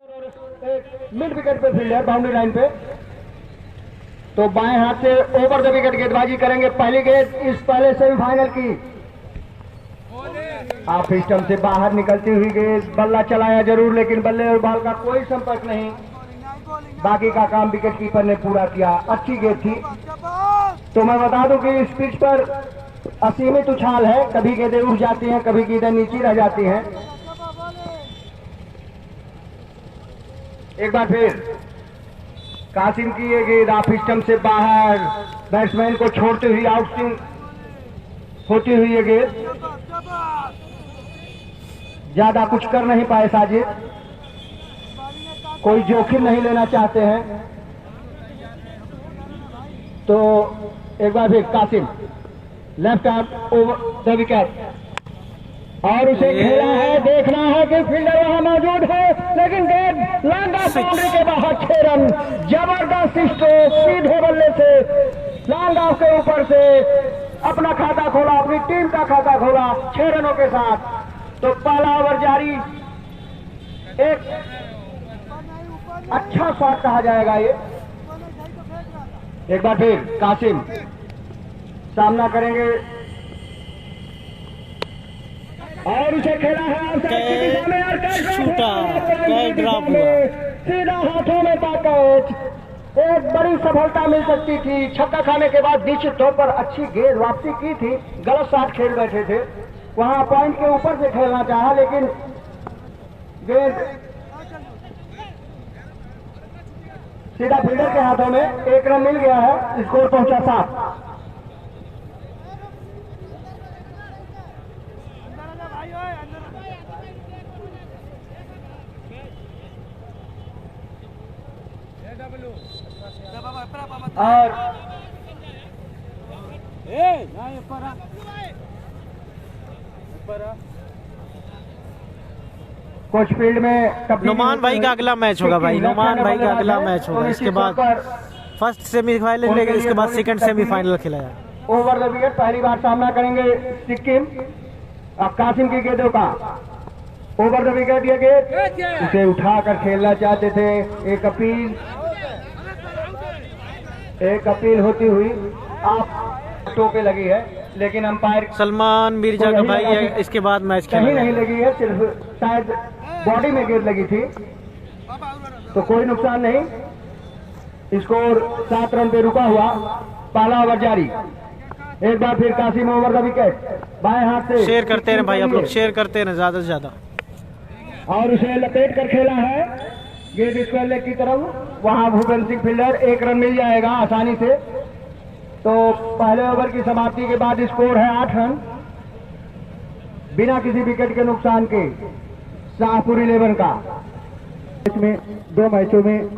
Mid wicket पे field है boundary line पे, तो बाएं हाथ से ओवर द विकेट गेंदबाजी करेंगे। पहली गेंद इस पहले सेमीफाइनल की ऑफ स्टंप से बाहर निकलती हुई गेंद, बल्ला चलाया जरूर लेकिन बल्ले और बॉल का कोई संपर्क नहीं। बाकी का काम विकेट कीपर ने पूरा किया। अच्छी गेंद थी। तो मैं बता दूं कि इस पिच पर असीमित उछाल है, कभी गेंदें उठ जाती हैं, कभी गेंदें नीचे रह जाती हैं। एक बार फिर कासिम की ये गेंद ऑफ स्टंप से बाहर, बैट्समैन को छोड़ते हुए आउट स्विंग होती हुई ये गेंद, ज्यादा कुछ कर नहीं पाए साजिद, कोई जोखिम नहीं लेना चाहते हैं। तो एक बार फिर Qasim left arm over the wicket और उसे खेला है। देखना है कि फील्डर वहां मौजूद है लेकिन गेंद लॉन्ग ऑफ बाउंड्री के बाहर 6 रन। जबरदस्त स्ट्रोक सीधे बल्ले से लॉन्ग ऑफ के ऊपर से अपना खाता खोला, अपनी टीम का खाता खोला 6 रनों के साथ। तो पहला ओवर जारी, एक अच्छा शॉट कहा जाएगा ये। एक बार फिर कासिम सामना करेंगे और उसे खेला है आउटसाइड की दिशा में और सीधा हाथों में था कैच। एक बड़ी सफलता मिल सकती थी। छक्का खाने के बाद निश्चित तौर पर अच्छी गेंद वापसी की थी, गलत शॉट खेल बैठे थे, वहां पॉइंट के ऊपर से खेलना चाहा लेकिन गेंद सीधा फील्डर के हाथों में। 1 रन मिल गया है, स्कोर पहुंचा 7। और कोच फील्ड में नुमान भाई का अगला मैच होगा भाई, नुमान भाई का अगला मैच होगा। इसके बाद फर्स्ट सेमीफाइनल लेकिन इसके बाद सेकंड सेमीफाइनल खेला जाएगा। ओवर द विकेट पहली बार सामना करेंगे सिक्किम। अब कासिम की गेंदों का ओवर द विकेट, ये गेंद उसे उठाकर खेलना चाहते थे। एक अपील होती हुई आप टोपे लगी है लेकिन अंपायर सलमान मिर्जा का भाई है। इसके बाद मैच कहीं नहीं लगी है, सिर्फ शायद बॉडी में गेंद लगी थी, तो कोई नुकसान नहीं। स्कोर 7 रन पे रुका हुआ। पहला ओवर जारी। एक बार फिर कासिम ओवर द विकेट, बाएं हाथ से शेयर करते हैं भाई, आप लोग शेयर करते हैं ज्यादा से ज्यादा। और उसे लपेट कर खेला है गेंद स्क्वायर लेग की तरफ, वहां भूपेंद्र सिंह फील्डर। 1 रन मिल जाएगा आसानी से। तो पहले ओवर की समाप्ति के बाद स्कोर है 8 रन बिना किसी विकेट के नुकसान के शाहपुर 11 का। इसमें 2 मैचों में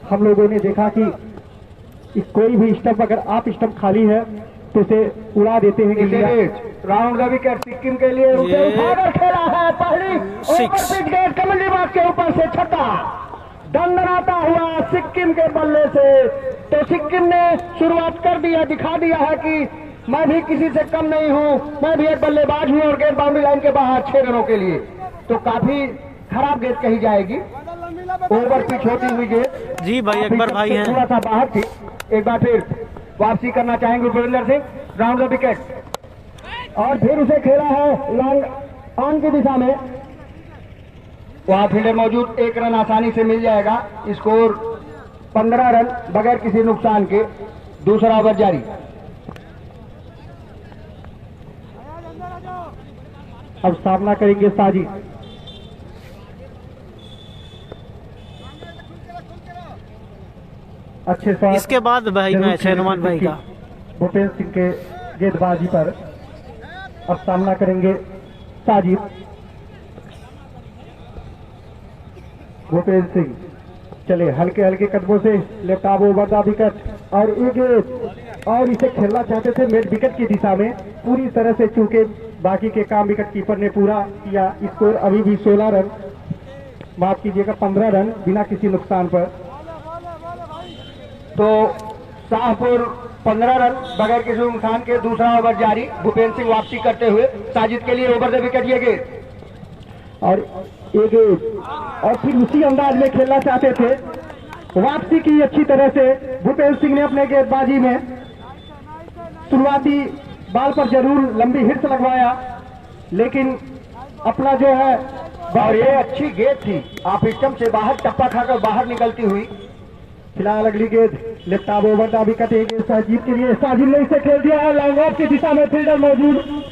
हम लोगों ने देखा कि कोई भी स्टंप अगर आप स्टंप खाली है तो उसे उड़ा देते हैं। राउंड द विकेट सिक्किम के लिए उसे उठाकर खेला है। पहली ओवर कमली बाग के ऊपर से छक्का दंडनाता हुआ सिक्किम के बल्ले से। तो सिक्किम ने शुरुआत कर दिया, दिखा दिया है कि मैं भी किसी से कम नहीं हूं, मैं भी एक बल्लेबाज हूं। और गेंद बाउंड्री लाइन के बाहर 6 रनों के लिए। तो काफी खराब गेंद कही जाएगी, ओवर पिच होती हुई गेंद। जी भाई अकबर भाई हैं, थोड़ा सा बाहर थी। एक बार फिर वापसी करना चाहेंगे Bhupendra Singh. Round the wicket और फिर उसे खेला है लॉन्ग ऑन की दिशा में, वहां फील्डर मौजूद। 1 रन आसानी से मिल जाएगा। स्कोर 15 रन बगैर किसी नुकसान के। दूसरा ओवर जारी। अब सामना करेंगे साजिद। अच्छे शॉट। इसके बाद भाई मैच है नुमान भाई का भूपेंद्र सिंह के गेंदबाजी पर। अब सामना करेंगे साजिद। भूपेंद्र सिंह चले हल्के हल्के कदमों से left arm over the wicket और एक गेंद और इसे खेलना चाहते थे मिड विकेट की दिशा में पूरी तरह से, चूंकि बाकी के काम विकेट कीपर ने पूरा किया। स्कोर अभी भी 16 रन, माफ कीजिएगा 15 रन बिना किसी नुकसान पर। तो शाहपुर 15 रन बगैर किसी नुकसान के। दूसरा ओवर जारी। भूपेंद्र सिंह वापसी करते हुए साजिद के लिए ओवर द विकेट ये गेंद और ये गेंद और फिर उसी अंदाज में खेलना चाहते थे। वापसी की अच्छी तरह से भूपेंद्र सिंह ने अपने गेंदबाजी में शुरुआती बाल पर जरूर लंबी हिट लगवाया, लेकिन अपना जो है और ये अच्छी गेंद थी, आप स्टंप से बाहर टप्पा खाकर बाहर निकलती हुई। फिलहाल अगली गेंद लेफ्ट ऑफ ओवर का विकेट साजिद के लिए। साजिद ने इसे खेल दिया है लॉन्ग ऑफ की दिशा में, फील्डर मौजूद,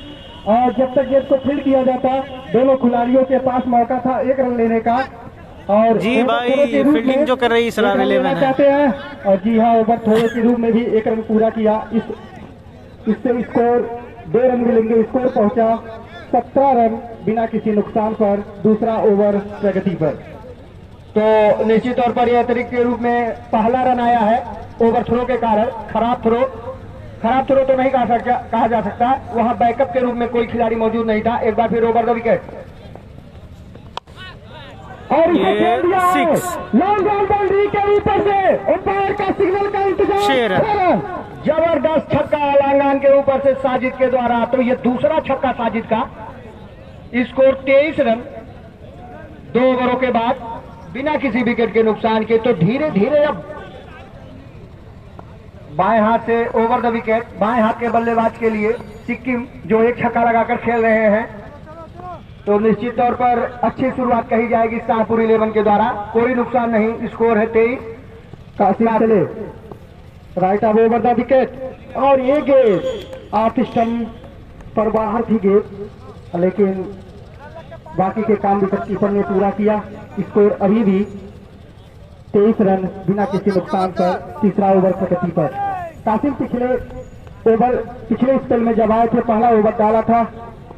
और जब तक गेंद को फील्ड किया जाता दोनों खिलाड़ियों के पास मौका था 1 रन लेने का। और जी भाई फील्डिंग जो कर रही है सलार इलेवन चाहते हैं, और जी हाँ ओवर थोड़े के रूप में भी 1 रन पूरा किया। इससे स्कोर 2 रन मिलेंगे। स्कोर पहुंचा 17 रन बिना किसी नुकसान पर, दूसरा ओवर प्रगति पर। तो निश्चित तौर पर यह अतिरिक्त के रूप में पहला रन आया है ओवर थ्रो के कारण। खराब थ्रो तो नहीं कहा जा सकता, वहां बैकअप के रूप में कोई खिलाड़ी मौजूद नहीं था। एक बार फिर ओवर द विकेट और इसे खेल दिया है लॉन्ग बॉल बाउंड्री के ऊपर से, अंपायर का सिग्नल का इंतजार। जबरदस्त छक्का लांगान के ऊपर से साजिद के द्वारा। तो ये दूसरा छक्का साजिद का। स्कोर 23 रन 2 ओवरों के बाद बिना किसी विकेट के नुकसान के। तो धीरे धीरे अब बाएं हाथ से ओवर द विकेट, बाएं हाथ के बल्लेबाज के लिए सिक्किम जो एक छक्का लगाकर खेल रहे हैं, तो निश्चित तौर पर अच्छी शुरुआत कही जाएगी शाहपुर 11 के द्वारा। कोई नुकसान नहीं, स्कोर है 23। कासिम चले right of over the wicket, और ये गेंद ऑफ स्टंप पर बाहर थी गेंद, लेकिन बाकी के काम विकेट कीपर ने पूरा किया। स्कोर अभी भी 23 रन बिना किसी नुकसान पर, तीसरा ओवर प्रगति पर। कासिम पिछले स्पेल में जब आए थे पहला ओवर डाला था,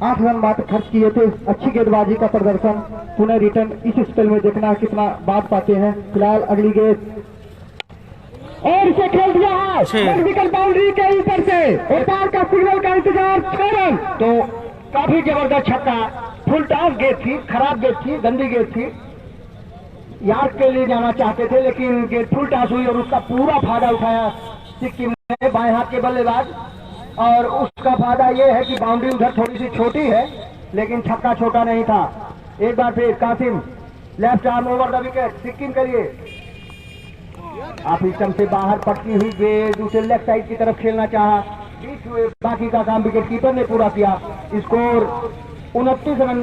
8 रन मात्र खर्च किए थे। अच्छी गेंदबाजी का प्रदर्शन पुनः रिटर्न इस स्पेल में देखना कितना बात पाते हैं। फिलहाल अगली गेंद और इसे खेल दिया है विकेट बाउंड्री के ऊपर से, अंपायर का सिग्नल का इंतजार। 6 रन। तो काफी जबरदस्त छक्का, फुल टॉस गेंद थी, खराब गेंद थी, गंदी गेंद थी। यार्ड के लिए जाना चाहते थे, लेकिन गेंद फुल टॉस हुई और उसका पूरा फायदा उठाया सिक्किम ने, बाएं हाथ के बल्लेबाज। और उसका फायदा यह है कि बाउंड्री उधर थोड़ी सी छोटी है, लेकिन छक्का छोटा नहीं था। एक बार फिर Qasim left arm over the wicket Sikkim के लिए। आप स्टंप से बाहर पटकी हुई गेंद उसे लेफ्ट साइड की तरफ खेलना चाहा, बीच हुए, बाकी का काम विकेट कीपर ने पूरा किया। स्कोर 29 रन,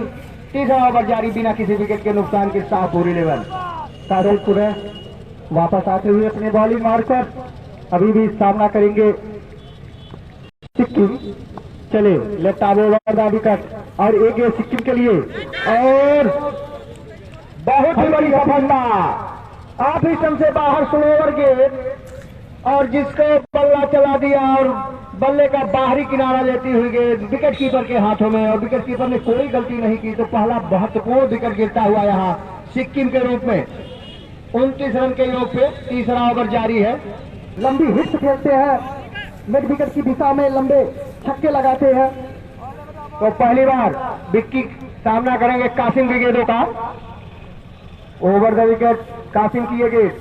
तीसरा ओवर जारी बिना किसी विकेट के नुकसान के शाहपुर 11। तारोलपुर वापस आते हुए अपने बॉलिंग मार्ग पर अभी भी सामना करेंगे सिक्किम। चले left of over the wicket, और एक गेंद सिक्किम के लिए, और बहुत ही बड़ी सफलता। आप स्टंप से बाहर स्लोवर गेंद, और जिसको बल्ला चला दिया, और बल्ले का बाहरी किनारा लेती हुई गेंद विकेट कीपर के हाथों में, और विकेट कीपर ने कोई गलती नहीं की। तो पहला महत्वपूर्ण विकेट गिरता हुआ यहाँ सिक्किम के रूप में। 29 रन के योग पे तीसरा ओवर जारी है। लंबी हिट खेलते हैं, मिड विकेट की दिशा में लंबे छक्के लगाते हैं। तो पहली बार विक्की सामना करेंगे कासिम की गेंदों का। ओवर द विकेट कासिम की ये गेंद,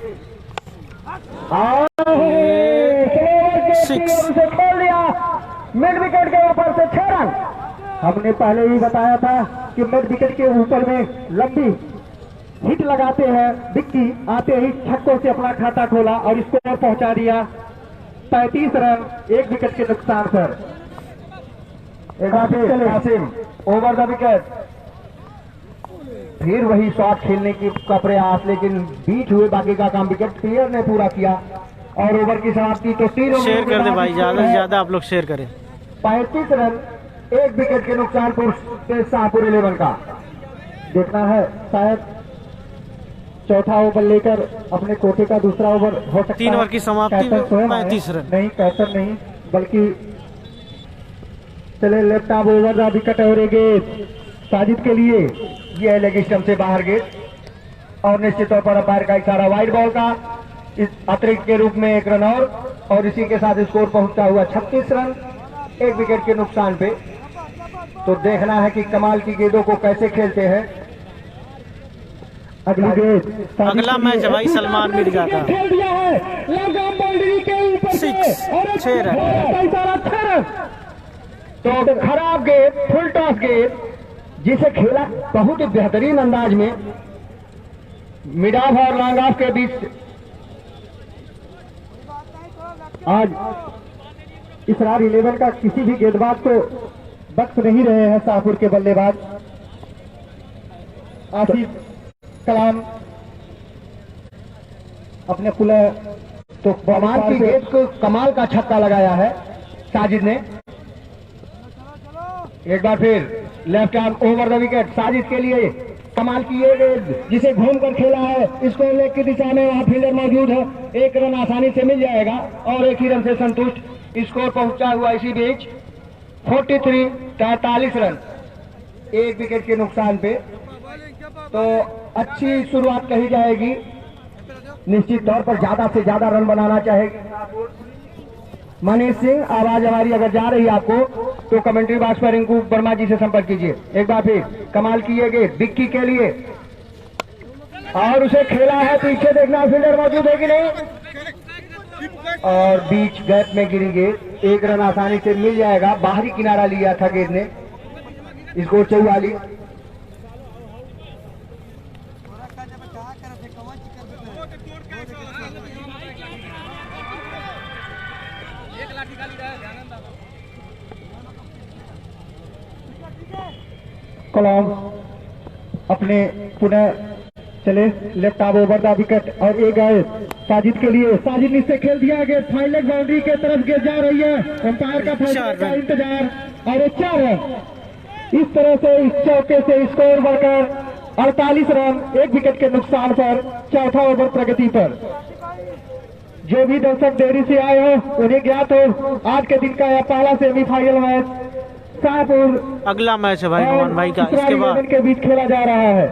उसे खेल दिया मिड विकेट के ऊपर से 6 रन। हमने पहले ही बताया था कि मिड विकेट के ऊपर में लंबी हिट लगाते हैं। विक्की आते ही छक्कों से अपना खाता खोला और स्कोर पहुंचा दिया 35 रन 1 विकेट के नुकसान पर। कासिम ओवर द विकेट, फिर वही शॉट खेलने का प्रयास, लेकिन बीच हुए, बाकी का काम विकेट कीपर ने पूरा किया। और ओवर की समाप्ति तो 3 ओवर शेयर कर दे भाई, ज्यादा से ज्यादा आप लोग शेयर करें। 35 रन 1 विकेट के नुकसान पर शाहपुर 11 का। देखना है शायद चौथा ओवर लेकर अपने कोटे का दूसरा ओवर हो सकता है। 3 ओवर की समाप्ति में 35 रन। नहीं कैप्टन नहीं, बल्कि चले left of over the wicket, और गेंद साजिद के लिए। यह लेग स्टंप से बाहर गेंद, और निश्चित तौर पर अंपायर का इशारा वाइड बॉल का। इस अतिरिक्त के रूप में 1 रन और इसी के साथ स्कोर पहुंचता हुआ 36 रन 1 विकेट के नुकसान पे। तो देखना है कि कमाल की गेंदों को कैसे खेलते हैं। अगली गेंद, अगला मैच है भाई सलमान मिर्जा का। खेल दिया है लगाम बाउंड्री के ऊपर से, 6 रन। तो खराब गेंद, फुल टॉस गेंद, जिसे खेला बहुत ही बेहतरीन अंदाज में मिड ऑफ और लॉन्ग ऑफ के बीच। आज इसरार 11 का किसी भी गेंदबाज को बख्श नहीं रहे हैं शाहपुर के बल्लेबाज। आसिफ कलाम अपने खुले तो कमाल की गेंद को कमाल का छक्का लगाया है साजिद ने। एक बार फिर left arm over the wicket Sajid के लिए कमाल की ये गेंद जिसे घूमकर खेला है, इसको लेग की दिशा में वहां फील्डर मौजूद है, एक रन आसानी से मिल जाएगा और एक ही रन से संतुष्ट स्कोर पहुंचा हुआ। इसी बीच 43 रन एक विकेट के नुकसान पे, तो अच्छी शुरुआत कही जाएगी। निश्चित तौर पर ज्यादा से ज्यादा रन बनाना चाहेगी मनीष सिंह। आवाज हमारी अगर जा रही है आपको तो कमेंट्री बॉक्स पर रिंकू वर्मा जी से संपर्क कीजिए। एक बार फिर कमाल किएगे बिक्की के लिए और उसे खेला है, पीछे देखना फील्डर मौजूद है कि नहीं, और बीच गैप में गिरी गेंद, एक रन आसानी से मिल जाएगा। बाहरी किनारा लिया था गेंद ने, स्कोर 44। कलाम अपने पुनः चले left arm over the wicket और एक गए साजिद के लिए। साजिद ने इसे खेल दिया गया, फाइल लेग बाउंड्री के तरफ गिर जा रही है, अंपायर का फैसले का इंतजार और 4 रन। इस तरह से इस चौके से स्कोर बढ़कर 48 रन एक विकेट के नुकसान पर चौथा ओवर प्रगति पर। जो भी दर्शक देरी से आए हो उन्हें ज्ञात हो आज के दिन का यह पहला सेमीफाइनल मैच शाहपुर अगला मैच है भाई नुमान भाई का, इसके बाद के बीच खेला जा रहा है।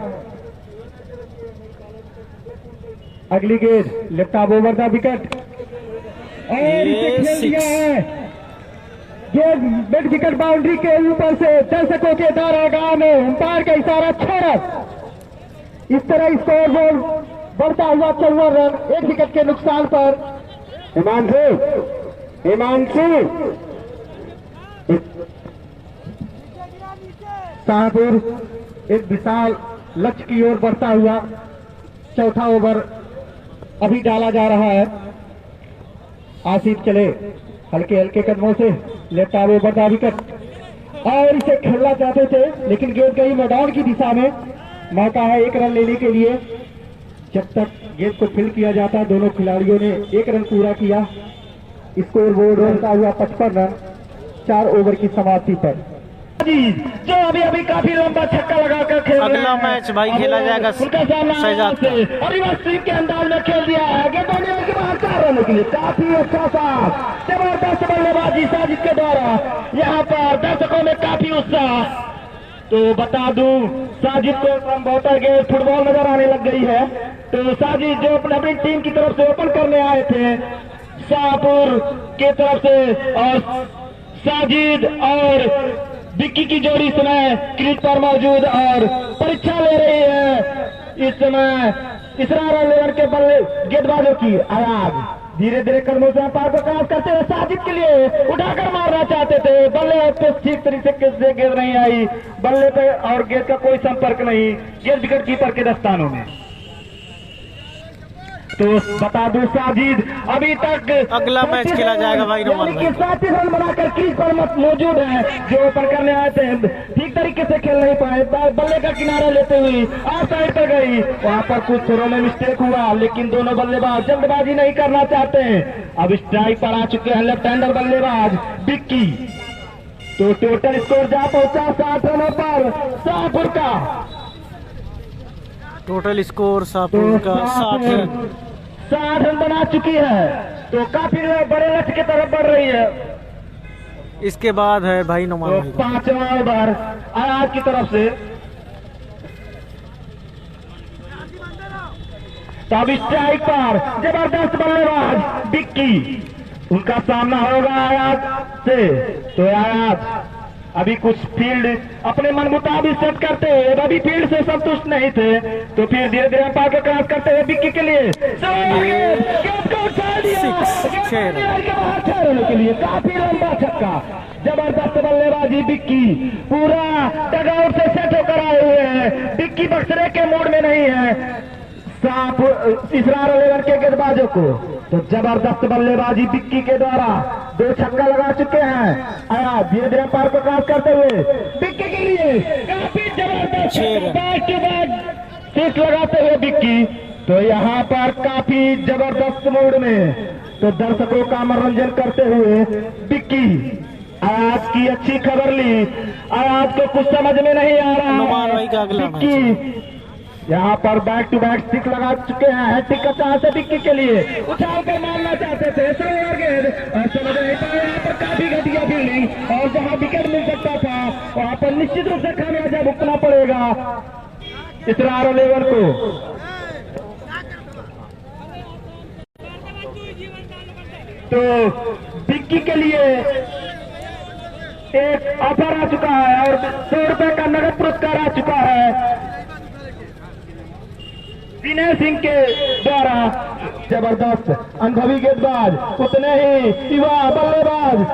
अगली गेंद left arm over the wicket और इसे खेल दिया है गेंद मिड विकेट बाउंड्री के ऊपर से दर्शकों के दारागाह में अंपायर का इशारा 6 रन। इस तरह स्कोर बोर्ड बढ़ता हुआ 54 रन एक विकेट के नुकसान पर। हिमांशु शाहपुर एक विशाल लक्ष्य की ओर बढ़ता हुआ चौथा ओवर अभी डाला जा रहा है। आसिफ चले हल्के हल्के कदमों से left arm over the wicket और इसे खेलना चाहते थे लेकिन गेंद गई मैदान की दिशा में। मौका है एक रन लेने के लिए। जब तक गेंद को फील्ड किया जाता दोनों खिलाड़ियों ने एक रन पूरा किया। स्कोर बोर्ड बनता हुआ 55 रन 4 ओवर की समाप्ति पर। जो अभी अभी काफी लंबा छक्का लगाकर खेल रहे हैं। अगला मैच भाई खेला जाएगा शहजाद से और रिवर्स स्वीप के अंदाज में खेल दिया है। गेंद होने के बाद 4 रनों के लिए काफी अच्छा सा जबरदस्त बल्लेबाजी साजिद के द्वारा। यहाँ पर दर्शकों में काफी उत्साह। तो बता दूं साजिद को बहुत गेंद फुटबॉल नजर आने लग गई है। तो साजिद जो अपनी टीम की तरफ से ओपन करने आए थे शाहपुर के तरफ से, और साजिद और विक्की की जोड़ी समय क्रीज पर मौजूद और परीक्षा ले रही है। इस समय इसरार 11 के बल्ले गेंदबाजों की आवाज धीरे धीरे कदमों से अंपायर को क्रॉस करते हुए साजिद के लिए उठाकर मारना चाहते थे। बल्ले पे ठीक तरीके से गेंद नहीं आई, बल्ले पे और गेंद का कोई संपर्क नहीं, गेंद विकेट कीपर के दस्तानों में। तो बता दूं साजिद अभी तक अगला मैच खेला जाएगा भाई नुमान भाई। 37 रन बनाकर क्रीज पर मौजूद है। जो ओपन करने आए थे ठीक तरीके से खेल नहीं पाए, बल्ले का किनारा लेते हुए ऑफ साइड पर गई। वहां पर कुछ थ्रो में मिस्टेक हुआ लेकिन दोनों बल्लेबाज जल्दबाजी नहीं करना चाहते हैं। अब स्ट्राइक पर आ चुके हैं लेफ्ट हैंडर बल्लेबाज विक्की। तो टोटल स्कोर जा पहुंचा 60 रनों पर शाहपुर का। टोटल स्कोर शाहपुर का 60 रन बना चुकी है। तो काफी बड़े लक्ष्य की तरफ बढ़ रही है। इसके बाद है भाई नुमान भाई का 5वां ओवर आयाज की तरफ से। तब स्ट्राइक पर जबरदस्त बल्लेबाज विक्की, उनका सामना होगा आयाज से। तो आयाज अभी कुछ फील्ड अपने मन मुताबिक सेट करते हुए अभी फील्ड से संतुष्ट नहीं थे, तो फिर धीरे धीरे अंपायर को क्रॉस करते हुए विक्की के लिए के लिए काफी लंबा छक्का, जबरदस्त बल्लेबाजी विक्की, पूरा डगआउट से सेट होकर आए हुए हैं। विक्की बक्सरे के मूड में नहीं है साफ इसरार 11 के गेंदबाजों को, तो जबरदस्त बल्लेबाजी विक्की के द्वारा 2 छक्का लगा चुके हैं। आया धीरे धीरे पार को क्रॉस करते हुए विक्की के लिए काफी जबरदस्त बैक टू बैक 6 लगाते हुए विक्की, तो यहाँ पर काफी जबरदस्त मूड में, तो दर्शकों का मनोरंजन करते हुए विक्की आज की अच्छी खबर ली। आज को कुछ समझ में नहीं आ रहा, विक्की यहाँ पर बैक टू बैक 6 लगा चुके हैं। हैट्रिक का चांस है विक्की के लिए, उछाल कर मारना चाहते थे स्लोअर गेंद और समझ नहीं पाए। यहाँ पर काफी घटिया फील्डिंग, और जहाँ विकेट मिल सकता था वहाँ पर निश्चित रूप से खामियाजा भुगतना पड़ेगा इसरार 11 को। तो विक्की के लिए एक ऑफर आ चुका है और 100 रुपए का नगद पुरस्कार आ चुका है विनय सिंह के द्वारा। जबरदस्त अनुभवी गेंदबाज, उतने ही युवा बल्लेबाज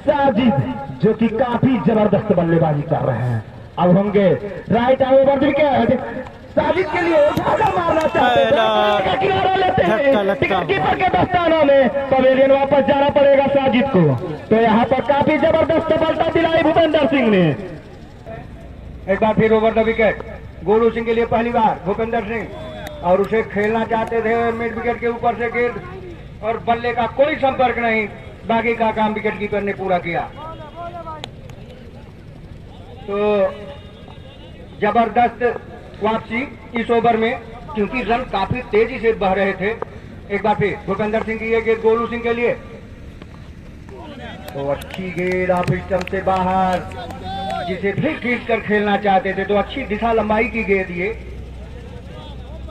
साजिद, जो कि काफी जबरदस्त बल्लेबाजी कर रहे हैं। अब होंगे राइट ओवर विकेट, साजिद के लिए उठाकर मारना चाहते हैं, किनारा लेते हैं विकेट कीपर के दस्तानों में, पवेलियन वापस जाना पड़ेगा साजिद को। तो यहाँ पर काफी जबरदस्त सफलता दिलाई भूपेंद्र सिंह ने। एक बार फिर over the wicket Golu Singh के लिए पहली बार भूपेंद्र सिंह, और उसे खेलना चाहते थे मिड विकेट के ऊपर से गेंद, और बल्ले का कोई संपर्क नहीं, बाकी का काम विकेट कीपर ने पूरा किया। तो जबरदस्त वापसी इस ओवर में, क्योंकि रन काफी तेजी से बह रहे थे। एक बार फिर भूपेंद्र सिंह की ये गेंद गोलू सिंह के लिए, तो अच्छी गेंद ऑफ स्टंप से बाहर, जिसे फिर खींच कर खेलना चाहते थे, तो अच्छी दिशा लंबाई की गेंद ये,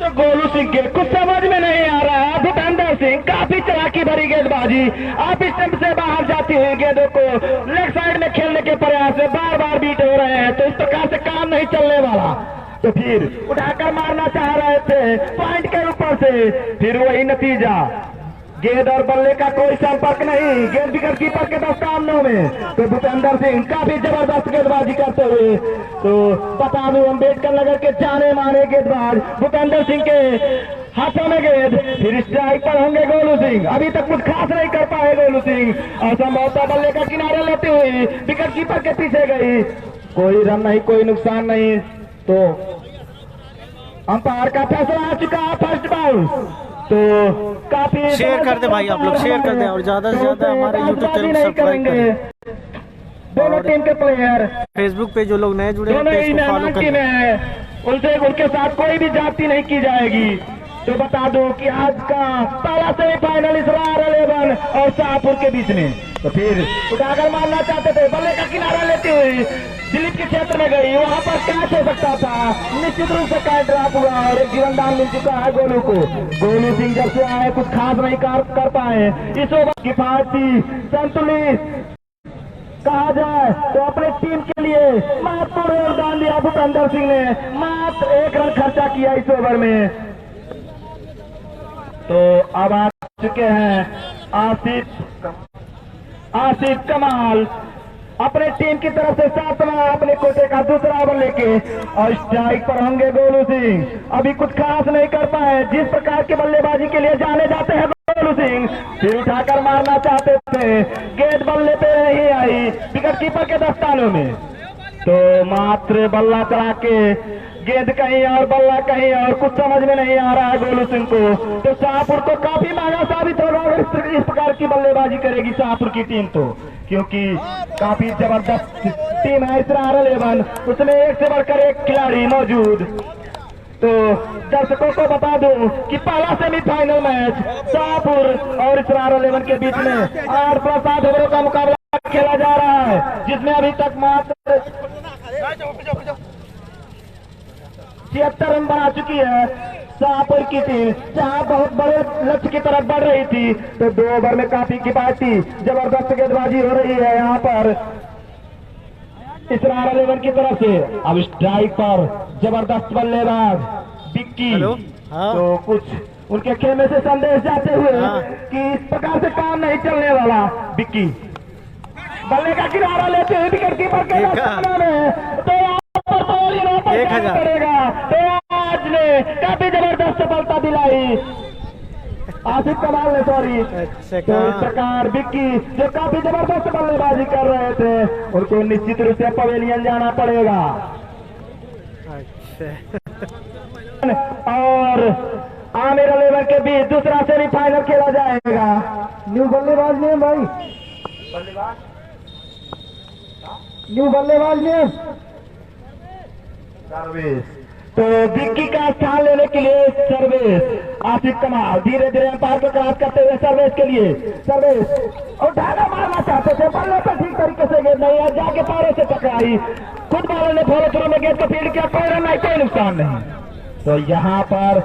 तो गोलू सिंह के कुछ समझ में नहीं आ रहा है। भूपेंद्र सिंह काफी चालाकी भरी गेंदबाजी, ऑफ स्टंप से बाहर जाती हुई गेंदों को लेग साइड में खेलने के प्रयास में बार बार बीट हो रहे हैं, तो इस प्रकार से काम नहीं चलने वाला। तो फिर उठाकर मारना चाह रहे थे पॉइंट के ऊपर से, फिर वही नतीजा, गेंद और बल्ले का कोई संपर्क नहीं, गेंद विकेट कीपर के दस्तानों में। तो भूपेंद्र सिंह काफी जबरदस्त गेंदबाजी करते हुए, तो बता दूं अम्बेडकर नगर के जाने माने गेंदबाज भूपेंद्र सिंह के हाथों में गेंद, फिर स्ट्राइक पर होंगे गोलू सिंह। अभी तक कुछ खास नहीं कर पाए गोलू सिंह, असंभवतः बल्ले का किनारा लेते हुए विकेट कीपर के पीछे गई, कोई रन नहीं, कोई नुकसान नहीं। तो अंपायर का फैसला आ चुका है, फर्स्ट बाउंस। तो काफी शेयर कर दे भाई, आप लोग शेयर कर दें और ज्यादा से ज्यादा हमारे YouTube चैनल को सब्सक्राइब करें। दोनों टीम के प्लेयर फेसबुक पे जो लोग नए जुड़े हैं दोनों ही पेज को फॉलो टीम करें। है, उनसे उनके साथ कोई भी जाति नहीं की जाएगी। तो बता दूं कि आज का पहला सेमीफाइनल इसरार 11 और शाहपुर के बीच में। तो फिर उठाकर मारना चाहते थे, बल्ले का किनारा लेते हुए दिलीप के क्षेत्र में गई, वहां पर कैच हो सकता था, निश्चित रूप से कैच ड्रॉप हुआ और एक जीवनदान मिल चुका है गोलू को। गोलू सिंह जब से आए कुछ खास नहीं कर पाए इस ओवर, किफायती संतुलित कहा जाए तो अपने टीम के लिए महत्वपूर्ण योगदान दिया भूपेंद्र सिंह ने, मात्र 1 रन खर्चा किया इस ओवर में। तो अब आ चुके हैं आसिफ कमाल अपने टीम की तरफ से 7वां अपने कोटे का दूसरा ओवर लेके, और स्ट्राइक पर होंगे गोलू सिंह। अभी कुछ खास नहीं कर पाए, जिस प्रकार की बल्लेबाजी के लिए जाने जाते हैं गोलू सिंह, फिर उठाकर मारना चाहते थे, गेंद बल्ले पे नहीं आई, विकेट कीपर के दस्तानों में। तो मात्र बल्ला चला के गेंद कहीं और बल्ला कहीं और, कुछ समझ में नहीं आ रहा है गोलू सिंह को। तो शाहपुर को काफी महंगा साबित होगा इस प्रकार की बल्लेबाजी करेगी शाहपुर की टीम, तो क्योंकि काफी जबरदस्त टीम है इसरार 11, उसमें एक से बढ़कर एक खिलाड़ी मौजूद। तो दर्शकों को बता दूं कि पहला सेमीफाइनल मैच शाहपुर और इसरार 11 के बीच में 8+8 ओवरों का मुकाबला खेला जा रहा है, जिसमें अभी तक मात्र 76 रन बना चुकी है शाहपुर की टीम, जहां बहुत बड़े लक्ष्य की तरफ बढ़ रही थी। तो 2 ओवर में काफी किफायती जबरदस्त गेंदबाजी हो रही है यहाँ पर इसरार 11 की तरफ से। अब स्ट्राइक पर जबरदस्त बल्लेबाज बिक्की। हेलो, हाँ। तो कुछ उनके खेमे से संदेश जाते हुए हाँ। कि इस प्रकार से काम नहीं चलने वाला। बिक्की बल्ले का किनारा लेते हुए विकेट कीपर के सामने में तो यहाँ पर बॉल यहाँ पर 1000 करेगा। तो आज ने काफी जबरदस्त सफलता दिलाई आसिफ कमाल ने, सॉरी। अच्छा, तो इस प्रकार बिक्की जो काफी जबरदस्त बल्लेबाजी कर रहे थे उनको निश्चित रूप से पवेलियन जाना पड़ेगा। अच्छा। और आमिर 11 के बीच दूसरा सेमीफाइनल खेला जाएगा। न्यू बल्लेबाज ने भाई, न्यू बल्लेबाज ने सर्विस। तो विक्की का स्थान लेने के लिए सर्विस आसिफ कमाल धीरे धीरे अंपायर को क्रॉस करते हुए सर्विस के लिए सर्विस और ढाला मारना चाहते थे, बल्ले पर ठीक तरीके से गेंद नहीं है, जाके पैरों से टकराई। खुद बॉलर ने फॉलो थ्रू में गेंद को फील्ड किया, कोई रन नहीं, कोई नुकसान नहीं। तो यहाँ पर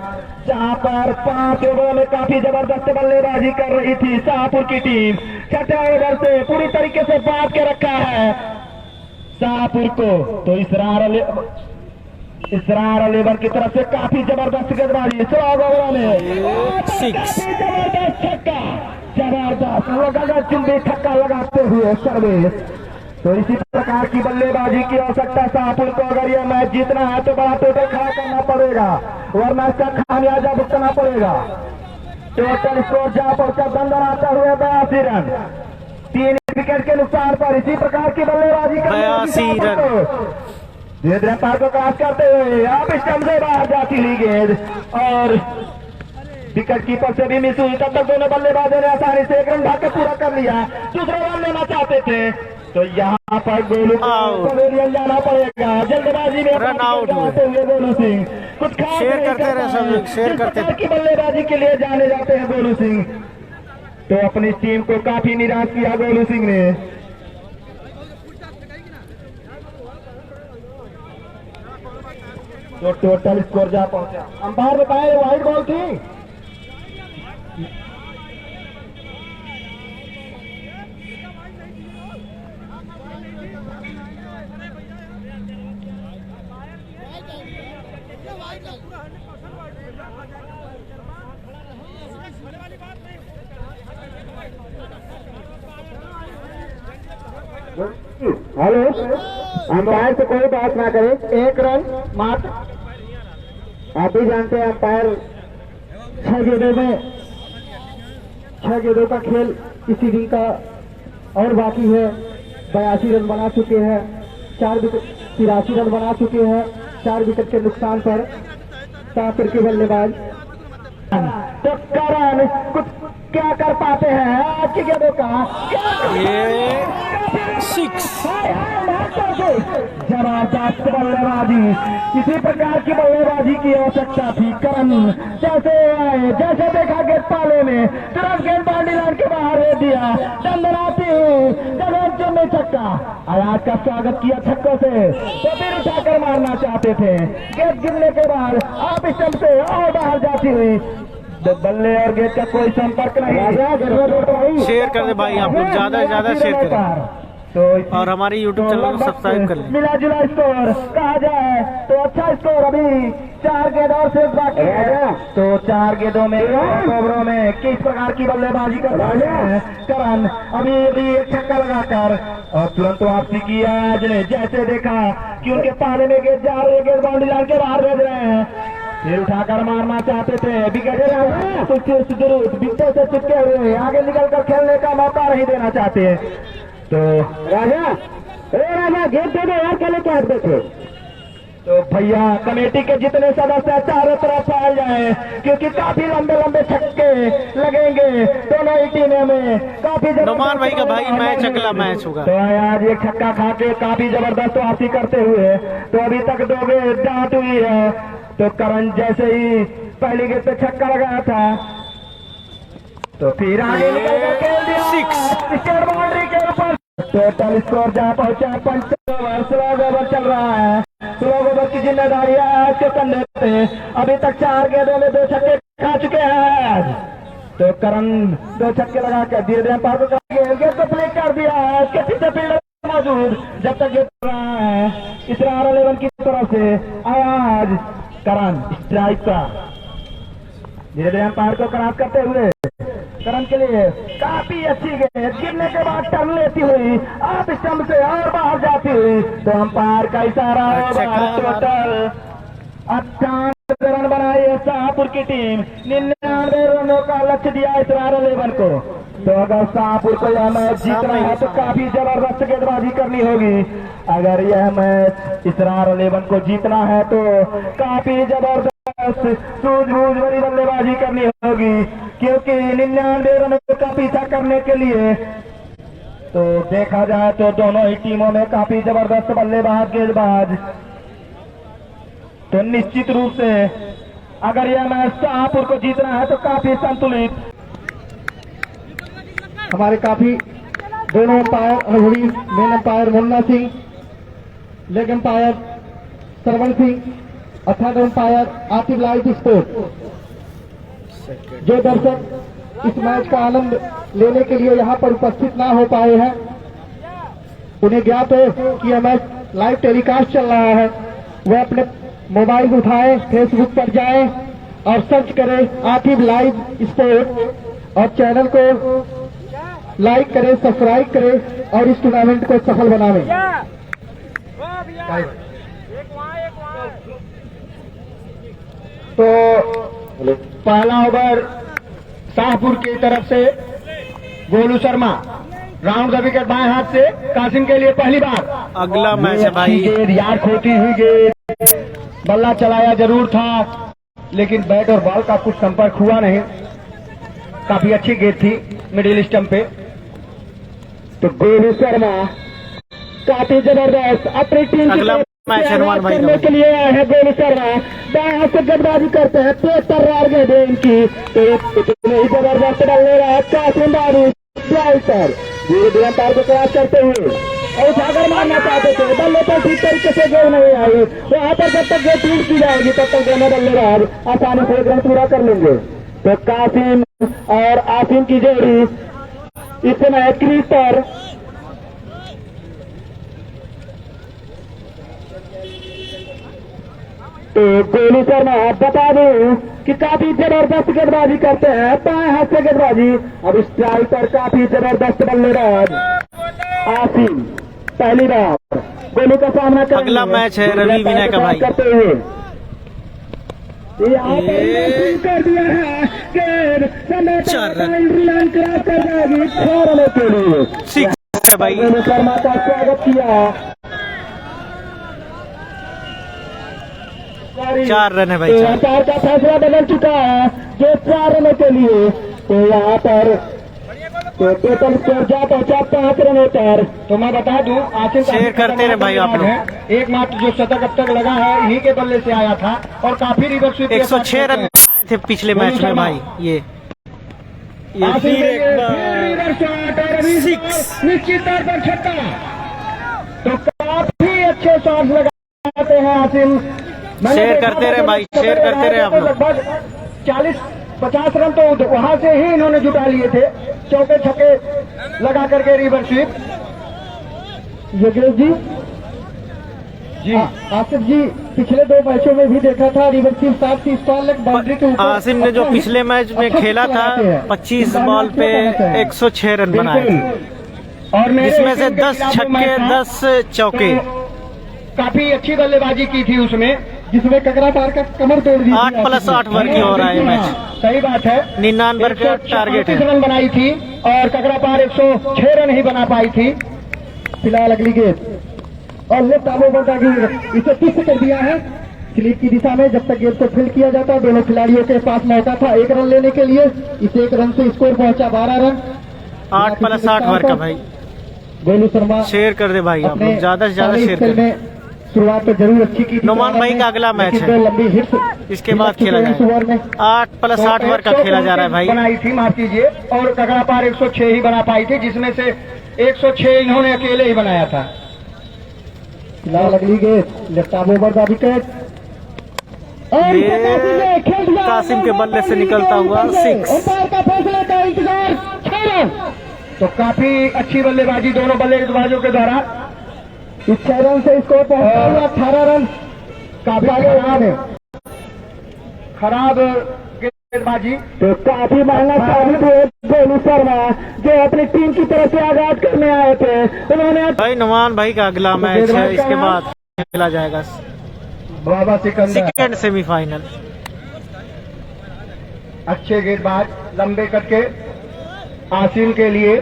जहाँ पर 5 ओवरों में काफी जबरदस्त बल्लेबाजी कर रही थी शाहपुर की टीम, 6ठे ओवर से पूरी तरीके से बांध के रखा है शाहपुर को। तो इसरार 11 की तरफ से काफी जबरदस्त गेंदबाजी 16 ओवरों में, काफी जबरदस्त छक्का, जबरदस्त वो गगन चुंबी छक्का लगाते हुए सर्विस। तो इसी प्रकार की बल्लेबाजी की आवश्यकता शाहपुर को, अगर यह मैच जीतना है तो बड़ा टोटल खड़ा करना पड़ेगा, वरना इसका खामियाजा भुगतना पड़ेगा। टोटल स्कोर जहां पहुंचा दंदन आता हुए 82 रन, 3 विकेट के नुकसान पर। इसी प्रकार की बल्लेबाजी 82 रन धीरे धीरे पार को क्रॉस करते हुए आप स्टंप से बाहर जाती हुई गेंद और विकेट कीपर से भी मिस हुई। तब तक दोनों बल्लेबाजों ने आसानी से 1 रन भाग पूरा कर लिया, दूसरा रन लेना चाहते थे। तो यहाँ पर गोलू को पवेलियन जाना पड़ेगा, जल्दबाजी में रन आउट हुए गोलू सिंह कुछ खास शेयर नहीं करते रहे, सब लोग शेयर करते रहे की बल्लेबाजी के लिए जाने जाते हैं गोलू सिंह। तो अपनी टीम को काफी निराश किया गोलू सिंह ने। तो टोटल स्कोर जा पहुंचा, अंपायर बताए वाइड बॉल थी। हेलो, अंपायर से कोई बात ना करे, 1 रन मात्र। आप भी जानते हैं अंपायर 6 गेंदों का खेल इस इनिंग का और बाकी है। 82 रन बना चुके हैं, 4 विकेट 83 रन बना चुके हैं 4 विकेट के नुकसान पर शाहपुर के बल्लेबाज। तो करण कुछ क्या कर पाते हैं आज की गेंदों का, ये 6 जबरदस्त बल्लेबाजी। इसी प्रकार की बल्लेबाजी की आवश्यकता थी। करण जैसे आए, जैसे देखा गेंद पाले में, तुरंत गेंद बाउंड्री लाइन के बाहर दे दिया, दंदनाती गगन चुम्बी छक्का। आज का स्वागत किया छक्कों से, तो फिर उठाकर मारना चाहते थे, गेंद गिरने के बाद आप स्टंप से और बाहर जाती हुई। तो बल्ले और गेंद का कोई संपर्क नहीं। शेयर कर दे भाई, आप लोग ज्यादा से ज्यादा शेयर करें और हमारी YouTube चैनल को सब्सक्राइब कर लें। मिला जुला स्कोर कहा जाए तो अच्छा स्कोर। अभी 4 गेंद और शेष बाकी है। तो 4 गेंदों में ओवरों में किस प्रकार की बल्लेबाजी कर रहे हैं करण। अभी एक छक्का लगाकर और तुरंत वापसी की आज ने, जैसे देखा कि उनके पाले में गेंद जा रही है, गेंद बाउंड्री लाइन के बाहर भेज रहे हैं, फिर उठाकर मारना चाहते थे। विकेट विकेटों से चिपके हुए आगे निकलकर खेलने का मौका नहीं देना चाहते। तो राजा गेंद दे दो यार, खेले क्या देखे। तो भैया कमेटी के जितने सदस्य चारों तरफ फैल जाए, क्योंकि काफी लंबे लंबे छक्के लगेंगे दोनों ही टीमों में। काफी नुमान भाई का भाई मैच अगला मैच होगा। तो आज एक छक्का खा के काफी जबरदस्त वापसी करते हुए तो अभी तक 2 गेंद डांट हुई है। तो करण जैसे ही पहली गेंद पे छक्का लगाया था तो फिर आगे निकल कर खेल दिया 6 बाउंड्री के ऊपर। टोटल स्कोर जहां पहुंचा 5 ओवर, 16 ओवर चल रहा है। 16 ओवर की जिम्मेदारी है आज के कंधे पे। अभी तक 4 गेंदों में 2 छक्के खा चुके हैं आज। तो करण 2 छक्के लगा कर धीरे धीरे पार को गेंद को प्ले कर दिया है। उसके पीछे फील्डर मौजूद जब तक ये रहा है इसरार 11 की तरफ से आवाज करण स्ट्राइक का धीरे धीरे अंपायर को क्रॉस करते हुए करण के लिए काफी अच्छी गेंद गिरने के बाद टर्न लेती हुई आप स्टंप से और बाहर जाती हुई तो अंपायर का इशारा टोटल 58 रन बनाई है शाहपुर की टीम 99 रनों का लक्ष्य दिया इसरार 11 को तो अगर शाहपुर को यह मैच जीतना है तो काफी जबरदस्त गेंदबाजी करनी होगी अगर यह मैच इसरार 11 को जीतना है तो काफी जबरदस्त सूझबूझ भरी बल्लेबाजी करनी होगी क्योंकि 99 रनों का पीछा करने के लिए तो देखा जाए तो दोनों ही टीमों में काफी जबरदस्त बल्लेबाज गेंदबाज तो निश्चित रूप से अगर यह मैच शाहपुर को जीतना है तो काफी संतुलित हमारे काफी दोनों अंपायर अनुभवी main umpire Munna Singh leg umpire Saravan Singh a third umpire Atif light sport जो दर्शक इस मैच का आनंद लेने के लिए यहाँ पर उपस्थित ना हो पाए हैं उन्हें ज्ञात हो कि यह मैच लाइव टेलीकास्ट चल रहा है वह अपने मोबाइल उठाए फेसबुक पर जाए और सर्च करें आतिफ लाइव स्पोर्ट और चैनल को लाइक करें सब्सक्राइब करें और इस टूर्नामेंट को सफल बनावें। तो पहला ओवर शाहपुर की तरफ से Golu Sharma round the wicket बाएं हाथ से कासिम के लिए पहली बार अगला मैच है भाई यार खोती हुई गेंद बल्ला चलाया जरूर था लेकिन बैट और बॉल का कुछ संपर्क हुआ नहीं काफी अच्छी गेंद थी मिडिल स्टंप पे तो गोलू शर्मा काफी जबरदस्त अपनी टीम अगला मैच हनुमान भाई करने के लिए आए हैं गोलू शर्मा बाएं हाथ से गेंदबाजी करते हैं 73 गेंदें इनकी तो इतने ही जबरदस्त बल्ले रहा है कासिम बारी पर धीरे धीरे अंपायर को क्रॉस करते हुए और उठाकर मारना चाहते थे बल्ले पर ठीक तरीके से गेंद नहीं आई वहां पर जब तक गेंद टूट की जाएगी तब तक दोनों बल्लेबाज आसानी से रन पूरा कर लेंगे तो कासिम और आसिम की जोड़ी इस समय क्रीज पर तो गोलू शर्मा बता दूं कि काफी जबरदस्त गेंदबाजी करते हैं बाएं हाथ से गेंदबाजी अब स्ट्राइक पर काफी जबरदस्त बल्लेबाज आसिम पहली बार गोलू का सामना कर अगला मैच है रवि विनय का भाई करते हुए कर दिया है कर जाएगी 6 रनों के लिए 6 है भाई गोलू शर्मा का स्वागत किया 4 रन है भाई तो अंपायर का फैसला बदल चुका है जो 4 रनों के लिए तो यहाँ पर तो टोटल स्कोर जा पहुंचा 5 रनों पर तो मैं बता दूं आसिम शेयर करते रहे भाई आप लोग एकमात्र जो शतक अब तक लगा है इन्हीं के बल्ले से आया था और काफी रिवर्स 106 रन बनाए थे पिछले मैच में भाई ये फिर एक बार 6 निश्चित तौर पर छक्का तो काफी अच्छे शॉट्स लगाते हैं आसिम शेयर करते रहे भाई शेयर करते रहे आप लोग लगभग 40-50 रन तो वहां से ही इन्होंने जुटा लिए थे चौके छक्के लगा करके रिवर्स स्वीप योगेश जी आसिफ जी पिछले 2 मैचों में भी देखा था reverse sweep 7 stall leg boundary के ऊपर आसिम ने जो पिछले मैच में खेला था 25 बॉल पे 106 रन बनाए और इसमें से 10 छक्के 10 चौके काफी अच्छी बल्लेबाजी की थी उसमें जिसमें ककरा पार का कमर तोड़ दी 8+8 ओवर की हो रहा है मैच सही बात है 99 का टारगेट है रन बनाई थी और ककरा पार 106 रन ही बना पाई थी फिलहाल अगली गेंद और लेफ्ट आर्म ओवर का गिर इसे फिक्स कर दिया है स्लिप की दिशा में जब तक गेंद को फील्ड किया जाता दोनों खिलाड़ियों के पास मौका था 1 रन लेने के लिए इस 1 रन से स्कोर पहुंचा 12 रन 8+8 ओवर का भाई गोलू शर्मा शेयर कर दे भाई आप लोग ज्यादा से ज्यादा शेयर कर दे शुरुआत तो जरूर अच्छी की थी नुमान भाई का अगला मैच है लंबी हिट्स इसके बाद खेला जाए 8+8 ओवर का खेला जा रहा है भाई बनाई थी माफ कीजिए और ककरा पार 106 ही बना पाई थी जिसमें से 106 इन्होंने अकेले ही बनाया था फिलहाल अगली गेंद लेफ्ट आर्म ओवर का विकेट ये कासिम के बल्ले से निकलता हुआ 6 अंपायर का फैसला का इंतजार 6 रन तो काफी अच्छी बल्लेबाजी दोनों बल्लेबाजों के द्वारा। इस 6 रन से स्कोर पहुंचा हुआ 18 रन। काफी खराब गेंदबाजी। तो काफी महंगा साबित हुए गोलू शर्मा जो अपनी टीम की तरफ से आगाज करने आए थे। उन्होंने भाई नुमान भाई का अगला मैच है, इसके बाद खेला जाएगा बाबा सिकंदर सेकंड सेमीफाइनल। अच्छे गेंदबाज लंबे कट के आसिम के लिए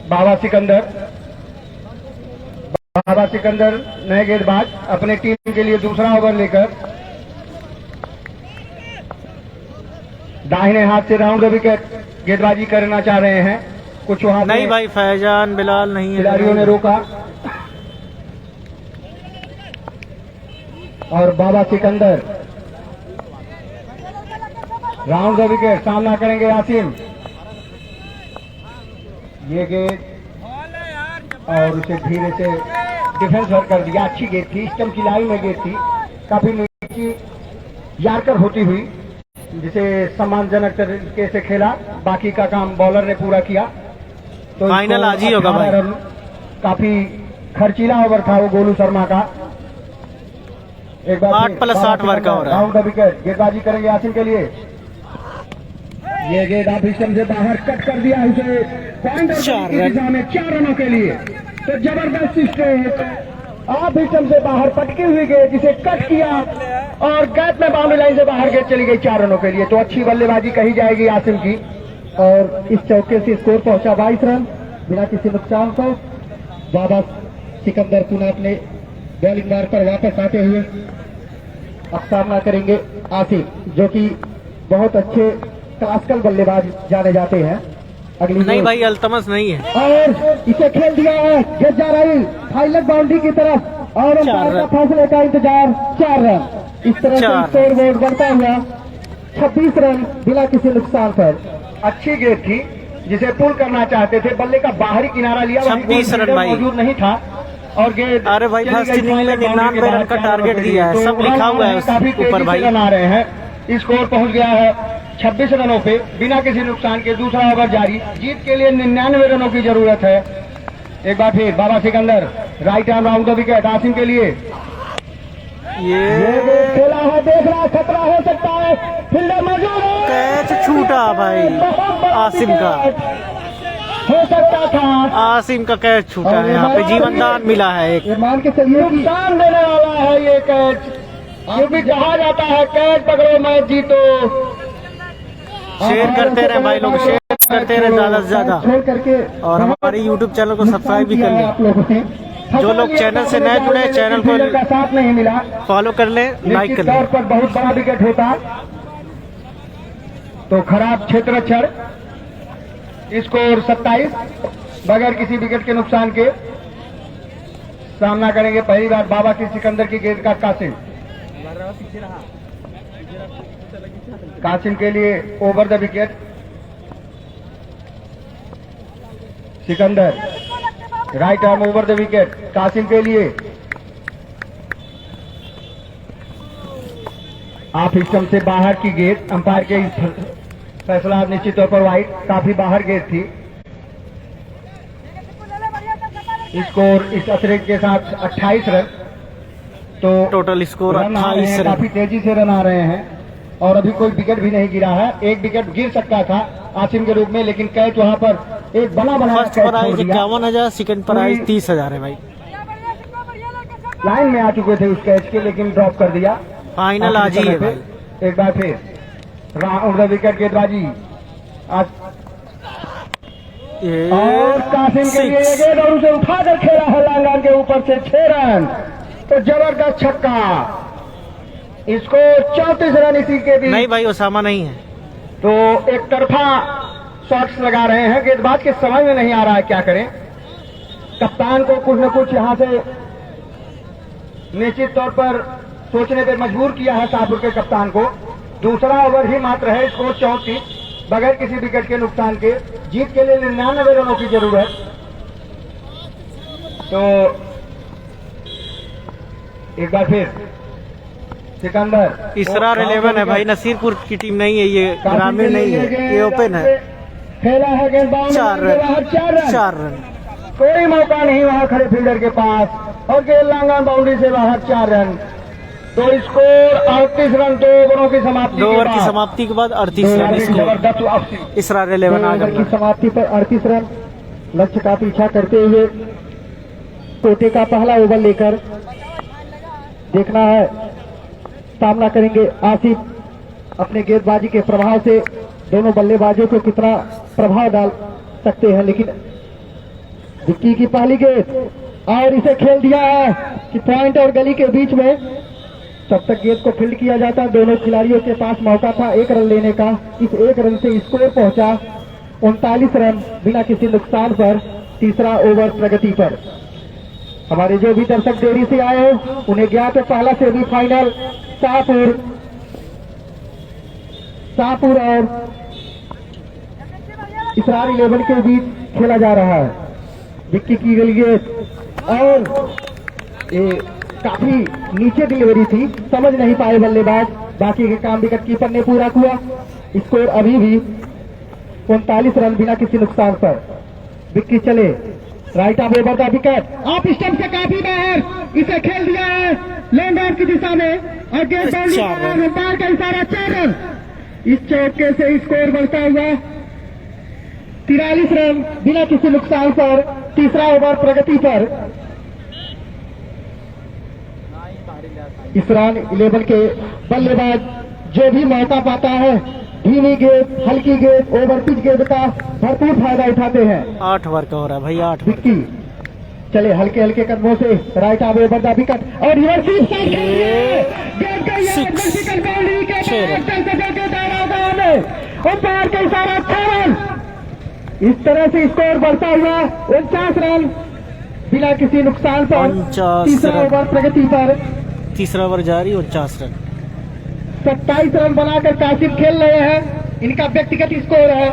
बाबा सिकंदर नए गेंदबाज अपने टीम के लिए दूसरा ओवर लेकर दाहिने हाथ से राउंड द विकेट गेंदबाजी करना चाह रहे हैं। कुछ वहां नहीं भाई फैजान बिलाल नहीं है, खिलाड़ियों ने रोका और बाबा सिकंदर राउंड द विकेट सामना करेंगे आसिम। ये गेंद और उसे धीरे से डिफेंस वर्क कर दिया। अच्छी गेंद थी, स्टंप की लाइन में गेंद थी, काफी नीची यार्कर होती हुई, जिसे सम्मानजनक तरीके से खेला। बाकी का काम बॉलर ने पूरा किया। तो फाइनल आज ही होगा भाई। काफी खर्चीला ओवर था वो गोलू शर्मा का। एक बार 8+8 ओवर का हो रहा है। राउंड द विकेट गेंदबाजी करेंगे आसिम के लिए। ये गेंद आप स्टंप से बाहर कट कर दिया उसे पॉइंट की दिशा में 4 रनों के लिए। तो जबरदस्त स्ट्रोक आप स्टंप से बाहर पटकी हुई गेंद जिसे कट किया और गैप में बाउंड्री लाइन से बाहर गेंद चली गई 4 रनों के लिए। तो अच्छी बल्लेबाजी कही जाएगी आसिम की। और इस चौके से स्कोर पहुंचा 22 रन बिना किसी नुकसान को। बाबा सिकंदर पुनः अपने बॉलिंग मार्ग पर वापस आते हुए अब सामना करेंगे आसिफ जो कि बहुत अच्छे क्लासिकल बल्लेबाज जाने जाते हैं। अगली नहीं भाई अल्तमस नहीं है। और इसे खेल दिया है, गेंद जा रही हाईलाइट बाउंड्री की तरफ और अंपायर का फैसले का इंतजार। 4 रन इस तरह से स्कोर बोर्ड बढ़ता हुआ 26 रन बिना किसी नुकसान पर। अच्छी गेंद थी जिसे पुल करना चाहते थे, बल्ले का बाहरी किनारा लिया, 26 रन भाई मौजूद नहीं था और गेंद अरे भाई फर्स्ट इनिंग में 99 रन का टारगेट दिया है, सब लिखा हुआ है काफी ऊपर भाई। रन आ रहे हैं। स्कोर पहुंच गया है 26 रनों पे बिना किसी नुकसान के। दूसरा ओवर जारी। जीत के लिए 99 रनों की जरूरत है। एक बार फिर Baba Sikandar right arm round the wicket Asim के लिए। ये खेला है, देख रहा, खतरा हो सकता है, फील्डर मौजूद है, कैच छूटा भाई आसिम का। हो सकता था आसिम का कैच छूटा है, यहाँ पे जीवन दान मिला है एक। ये मान के चलिए कि नुकसान देने वाला है ये कैच, क्योंकि कहा जाता है कैच पकड़ो मैच जीतो। शेयर करते रहे भाई लोग, शेयर करते रहे ज्यादा से ज्यादा छोड़ करके और हमारे YouTube चैनल को सब्सक्राइब भी कर लें। आप लोगों ने जो लोग चैनल से नए जुड़े चैनल को का साथ नहीं मिला, फॉलो कर लें, लाइक निश्चित कर तौर लें। पर बहुत बड़ा विकेट होता। तो खराब क्षेत्ररक्षण। स्कोर 27 बगैर किसी विकेट के नुकसान के। सामना करेंगे पहली बार बाबा की सिकंदर की गेंद का कासिम के लिए over the wicket. Sikandar right arm over the wicket Qasim के लिए। आप स्टंप से बाहर की गेंद, अंपायर के फैसला निश्चित तौर पर वाइड, काफी बाहर गेंद थी। स्कोर इस अतिरिक्त के साथ 28 रन। तो टोटल स्कोर रन आ रहे 28 हैं, रन। काफी तेजी से रन आ रहे हैं और अभी कोई विकेट भी नहीं गिरा है। एक विकेट गिर सकता था आसिम के रूप में, लेकिन कैच वहां पर एक बना फर्स्ट प्राइज 51,000, सेकंड प्राइज 30,000 है भाई। लाइन में आ चुके थे उस कैच के, लेकिन ड्रॉप कर दिया। फाइनल आज ही है भाई। एक बार फिर राउंड द विकेट गेंदबाजी आज और कासिम के लिए ये गेंद और उसे उठाकर खेला है लांगान के ऊपर से 6 रन। तो जबरदस्त छक्का। इसको 34 रन इसी के बीच। नहीं भाई ओसामा नहीं है। तो एक तरफा शॉट्स लगा रहे हैं गेंदबाज के, समझ में नहीं आ रहा है क्या करें। कप्तान को कुछ न कुछ यहां से निश्चित तौर पर सोचने पर मजबूर किया है शाहपुर के कप्तान को। दूसरा ओवर ही मात्र है, स्कोर 34 बगैर किसी विकेट के नुकसान के। जीत के लिए 99 रनों की जरूरत। तो एक बार फिर सिकंदर इसरार 11 है भाई, नसीरपुर की टीम नहीं है ये, ग्रामीण नहीं है ये, ओपन है। खेला है गेंद बाउंड्री 4 के बाहर, 4 रन। 4 रन। कोई मौका नहीं वहां खड़े फील्डर के पास और गेंद लांगन बाउंड्री से बाहर, 4 रन। तो स्कोर 38 रन 2 ओवरों की समाप्ति 2 के ओवर की बाद। समाप्ति के बाद 38 रन स्कोर। जबरदस्त वापसी। इसरार 11 आ ओवर की गया। समाप्ति पर 38 रन लक्ष्य का पीछा करते हुए टोटे का पहला ओवर लेकर देखना है, सामना करेंगे आसिफ। अपने गेंदबाजी के प्रभाव से दोनों बल्लेबाजों को कितना प्रभाव डाल सकते हैं, लेकिन विक्की की पहली गेंद और इसे खेल दिया है कि पॉइंट और गली के बीच में। तब तक गेंद को फील्ड किया जाता, दोनों खिलाड़ियों के पास मौका था 1 रन लेने का। इस 1 रन से स्कोर पहुंचा 39 रन बिना किसी नुकसान पर। तीसरा ओवर प्रगति पर। हमारे जो भी दर्शक देरी से आए हो उन्हें ज्ञात है पहला सेमीफाइनल शाहपुर और इसरार 11 के बीच खेला जा रहा है। विक्की की गई गेंद और ये काफी नीचे डिलीवरी थी, समझ नहीं पाए बल्लेबाज। बाकी के काम विकेट कीपर ने पूरा किया। स्कोर अभी भी 39 रन बिना किसी नुकसान पर। विक्की चले, राइट ऑफ ओवर का विकेट ऑफ स्टंप से काफी बाहर, इसे खेल दिया है लॉन्ग ऑफ की दिशा में और गेंद अंपायर का इशारा, 4 रन। इस चौके से स्कोर बढ़ता हुआ 43 रन बिना किसी नुकसान पर। तीसरा ओवर प्रगति पर। इसरार 11 के बल्लेबाज जो भी मौका पाता है धीमी गेंद, हल्की गेंद, ओवर पिच गेंद का भरपूर फायदा उठाते हैं। 8 ओवर का हो रहा है भाई, 8 विक्की चले हल्के हल्के कदमों से राइट ऑफ ओवर का विकेट और रिवर्स गेंद का वर्टिकल बाउंड्री के अंपायर का इशारा, 6 रन। इस तरह से स्कोर बढ़ता हुआ 49 रन बिना किसी नुकसान पर। 49 तीसरा रन। ओवर प्रगति पर। तीसरा ओवर जारी, 49 रन। 27 रन बनाकर कासिफ खेल रहे हैं, इनका व्यक्तिगत स्कोर है।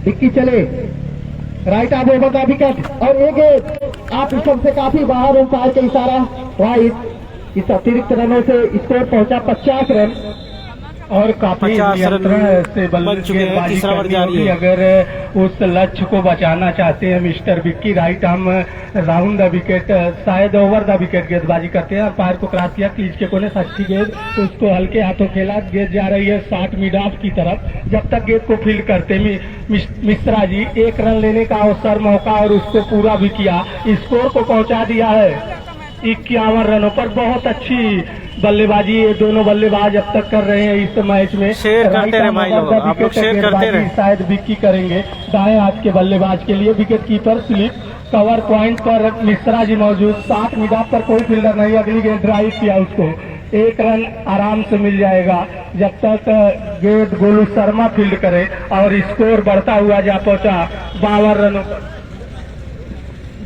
विक्की चले, राइट ऑफ ओवर का विकेट और एक गेंद आप स्टंप से काफी बाहर, अंपायर का इशारा राइट। इस अतिरिक्त रनों से स्कोर पहुंचा 50 रन और काफी 50 नियंत्रण रन से बन चुके हैं। गेंदबाजी तीसरा ओवर करनी जारी होगी है। अगर उस लक्ष्य को बचाना चाहते हैं mister Vicky. Right arm round the wicket, शायद ओवर द विकेट गेंदबाजी करते हैं। अंपायर को क्रॉस किया, क्रीज के कोने सच्ची गेंद, उसको हल्के हाथों खेला, गेंद जा रही है 60 मिड ऑफ की तरफ। जब तक गेंद को फील्ड करते मिश्रा जी 1 रन लेने का अवसर, मौका और उसको पूरा भी किया। स्कोर को पहुंचा दिया है 51 रनों पर। बहुत अच्छी बल्लेबाजी ये दोनों बल्लेबाज अब तक कर रहे हैं इस मैच में। शेयर करते रहे भाई लोग, आप लोग शेयर करते रहे। शायद विक्की करेंगे दाएं हाथ के बल्लेबाज के लिए। Wicket keeper slip cover point पर मिश्रा जी मौजूद। 60 मिड ऑफ पर कोई फील्डर नहीं। अगली गेंद ड्राइव किया, उसको 1 रन आराम से मिल जाएगा जब तक गेंद गोलू शर्मा फील्ड करे। और स्कोर बढ़ता हुआ जा पहुंचा 52 रनों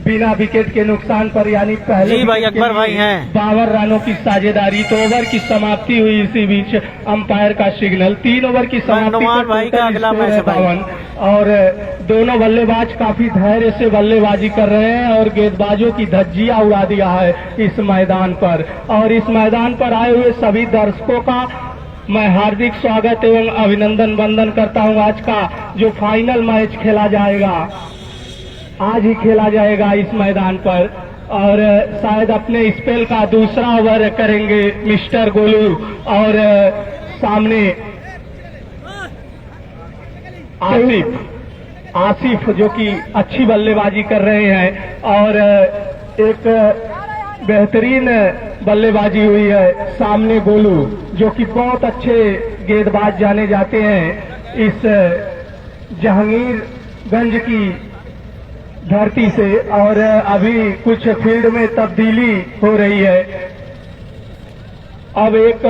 बिना विकेट के नुकसान पर। यानी पहले जी भाई अकबर भाई हैं 52 रनों की साझेदारी। तो ओवर की समाप्ति हुई इसी बीच, अंपायर का सिग्नल। 3 ओवर की समाप्ति अनुमान भाई का अगला मैच है भाई। 52 और दोनों बल्लेबाज काफी धैर्य से बल्लेबाजी कर रहे हैं और गेंदबाजों की धज्जियां उड़ा दिया है इस मैदान पर। और इस मैदान पर आए हुए सभी दर्शकों का मैं हार्दिक स्वागत एवं अभिनंदन वंदन करता हूं। आज का जो फाइनल मैच खेला जाएगा, आज ही खेला जाएगा इस मैदान पर। और शायद अपने स्पेल का दूसरा ओवर करेंगे मिस्टर गोलू और सामने आसिफ जो कि अच्छी बल्लेबाजी कर रहे हैं। और एक बेहतरीन बल्लेबाजी हुई है सामने गोलू जो कि बहुत अच्छे गेंदबाज जाने जाते हैं इस जहांगीरगंज की धरती से। और अभी कुछ फील्ड में तब्दीली हो रही है। अब एक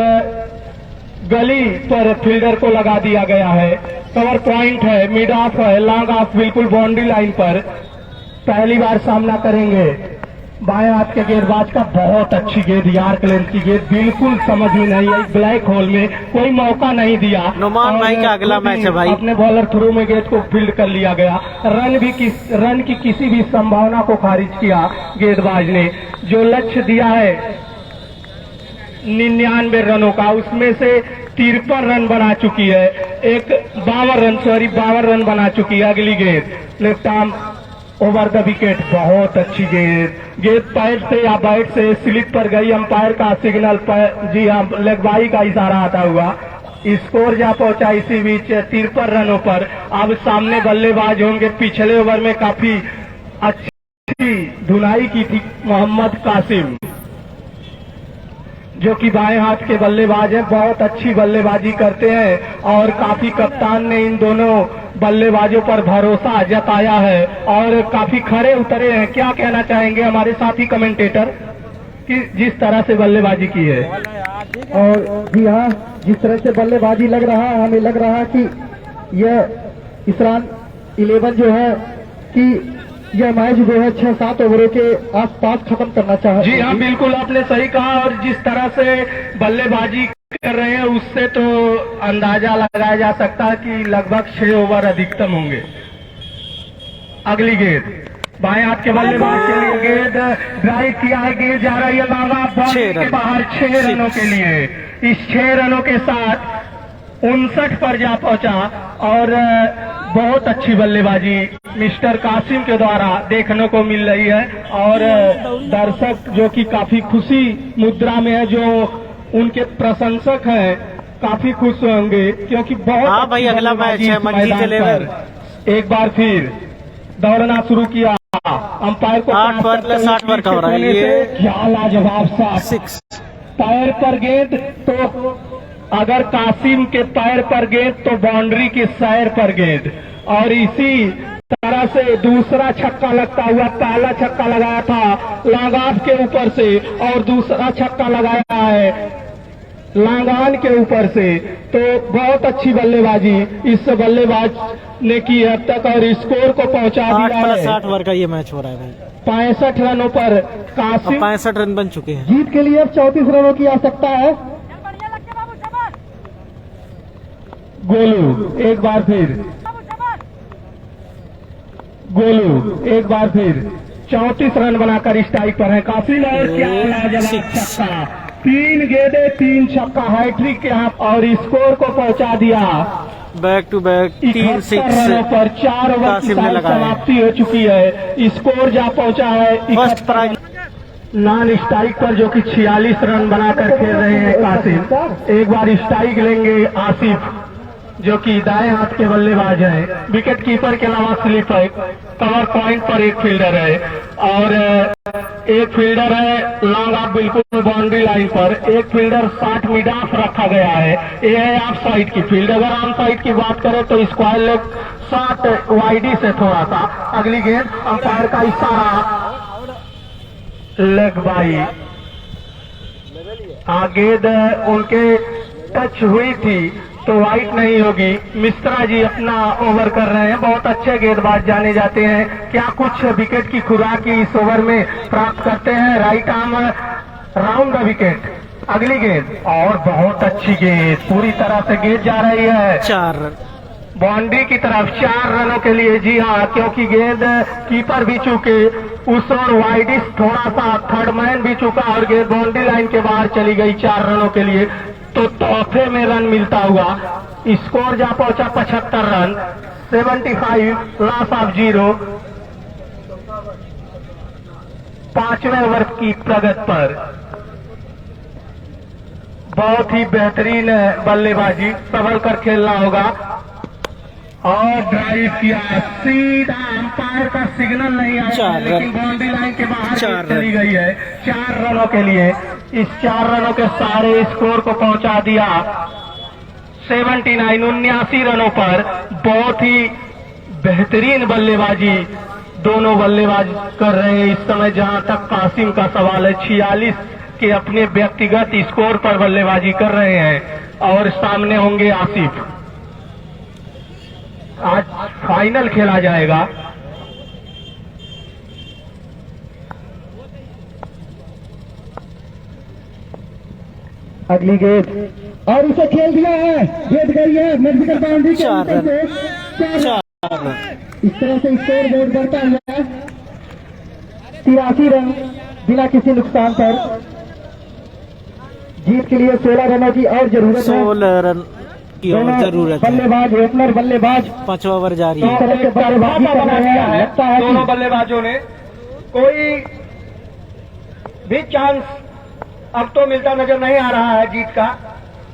गली पर फील्डर को लगा दिया गया है। कवर पॉइंट है, मिड ऑफ है, लॉन्ग ऑफ बिल्कुल बाउंड्री लाइन पर। पहली बार सामना करेंगे बाएं हाथ के गेंदबाज का। बहुत अच्छी गेंद, यार्क लेंथ की गेंद, बिल्कुल समझ ही नहीं आई। ब्लैक होल में कोई मौका नहीं दिया। नुमान भाई का अगला मैच है भाई। अपने बॉलर थ्रू में गेंद को फील्ड कर लिया गया। रन की किसी भी संभावना को खारिज किया गेंदबाज ने। जो लक्ष्य दिया है 99 रनों का, उसमें से 53 रन बना चुकी है, 52 रन बना चुकी है। अगली गेंद left arm over the wicket, बहुत अच्छी गेंद पैर से या बैट से स्लिप पर गई, अंपायर का सिग्नल जी हाँ लेग बाई का इशारा आता हुआ। स्कोर जा पहुंचा इसी बीच 53 रनों पर। अब सामने बल्लेबाज होंगे, पिछले ओवर में काफी अच्छी धुनाई की थी मोहम्मद कासिम, जो कि बाएं हाथ के बल्लेबाज हैं, बहुत अच्छी बल्लेबाजी करते हैं और काफी कप्तान ने इन दोनों बल्लेबाजों पर भरोसा जताया है और काफी खरे उतरे हैं। क्या कहना चाहेंगे हमारे साथी कमेंटेटर कि जिस तरह से बल्लेबाजी की है? और जी हाँ, जिस तरह से बल्लेबाजी लग रहा है, हमें लग रहा है कि यह इसरान 11 जो है कि यह मैच जो है 6-7 ओवरों के आसपास खत्म करना चाहते हैं। जी हाँ, बिल्कुल आपने सही कहा और जिस तरह से बल्लेबाजी कर रहे हैं उससे तो अंदाजा लगाया जा सकता है कि लगभग 6 ओवर अधिकतम होंगे। अगली गेंद बाएं हाथ के बल्लेबाज के लिए गेंद ड्राइव किया है, गेंद जा रही है बाबा बाउंड्री के बाहर 6 रनों के लिए। इस 6 रनों के साथ 59 पर जा पहुंचा और बहुत अच्छी बल्लेबाजी मिस्टर कासिम के द्वारा देखने को मिल रही है और दर्शक जो कि काफी खुशी मुद्रा में है, जो उनके प्रशंसक हैं काफी खुश होंगे क्योंकि बहुत हाँ भाई, अगला मैच है मंडी के लेवल। एक बार फिर दौड़ना शुरू किया, अंपायर को 8 पर प्लस 8 पर कवर है ये। क्या लाजवाब सा 6 पैर पर गेंद, तो अगर कासिम के पैर पर गेंद तो बाउंड्री की सैर पर गेंद, और इसी तरह से दूसरा छक्का लगता हुआ, पहला छक्का लगाया था लागाव के ऊपर से और दूसरा छक्का लगाया है लांगान के ऊपर से। तो बहुत अच्छी बल्लेबाजी इस बल्लेबाज ने की है अब तक और स्कोर को पहुंचा 8 दिया प्लस है 8 ओवर का ये मैच हो रहा है भाई। 65 रनों पर कासिम। 65 रन बन चुके हैं। जीत के लिए अब 34 रनों की आवश्यकता है। गोलू एक बार फिर, गोलू एक बार फिर 34 रन बनाकर स्ट्राइक पर है कासिम और क्या लाजवाब छक्का, 3 गेंदे 3 छक्का, हैट्रिक के हाथ और स्कोर को पहुंचा दिया। बैक टू बैक 3-6 रनों पर 4 ओवर की कासिम ने लगाया। समाप्ति हो चुकी है। स्कोर जा पहुंचा है फर्स्ट प्राइज नॉन स्ट्राइक पर, जो कि 46 रन बनाकर खेल रहे हैं कासिम। एक बार स्ट्राइक लेंगे आसिफ, जो कि दाएं हाथ के बल्लेबाज हैं, विकेट कीपर के अलावा स्लिप है, कवर पॉइंट पर एक फील्डर है और एक फील्डर है लॉन्ग ऑफ बिल्कुल बाउंड्री लाइन पर, एक फील्डर 60 मिड ऑफ रखा गया है। ये है ऑफ साइड की फील्ड। अगर ऑन साइड की बात करें तो स्क्वायर लेग 60 वाइडी से थोड़ा सा। अगली गेंद अंपायर का इशारा लेग बाई, गेंद उनके टच हुई थी तो वाइट नहीं होगी। मिश्रा जी अपना ओवर कर रहे हैं, बहुत अच्छे गेंदबाज जाने जाते हैं। क्या कुछ विकेट की खुराक इस ओवर में प्राप्त करते हैं? Right arm round the wicket. अगली गेंद और बहुत अच्छी गेंद, पूरी तरह से गेंद जा रही है 4 रन बाउंड्री की तरफ, 4 रनों के लिए। जी हाँ, क्योंकि गेंद कीपर भी चूके उस और वाइडिस थोड़ा सा थर्ड मैन भी चूका और गेंद बाउंड्री लाइन के बाहर चली गई 4 रनों के लिए। तो तोहफे में रन मिलता हुआ स्कोर जा पहुंचा 75 रन, 75 लॉस ऑफ 0। 5वें ओवर की प्रगति पर बहुत ही बेहतरीन बल्लेबाजी, संभल कर खेलना होगा और ड्राइव किया, सीधा अंपायर का सिग्नल नहीं आया लेकिन बाउंड्री लाइन के बाहर चली गई है 4 रनों के लिए। इस 4 रनों के सारे स्कोर को पहुंचा दिया 79 रनों पर। बहुत ही बेहतरीन बल्लेबाजी दोनों बल्लेबाज कर रहे हैं इस समय। जहां तक कासिम का सवाल है, 46 के अपने व्यक्तिगत स्कोर पर बल्लेबाजी कर रहे हैं और सामने होंगे आसिफ। आज फाइनल खेला जाएगा। अगली गेंद और उसे खेल दिया है, गेंद गई है मेडिकल बाउंड्री के ऊपर से 4 रन। इस तरह से स्कोर बोर्ड बढ़ता है 83 रन बिना किसी नुकसान पर। जीत के लिए 16 रनों की और जरूरत है। 16 रन की और दोनों जरूरत है। बल्लेबाज ओपनर बल्लेबाज 5वां ओवर जारी इस है। तरह के बल्लेबाजी कर रहे हैं। लगता है दोनों कि बल्लेबाजों ने कोई भी चांस अब तो मिलता नजर नहीं आ रहा है जीत का,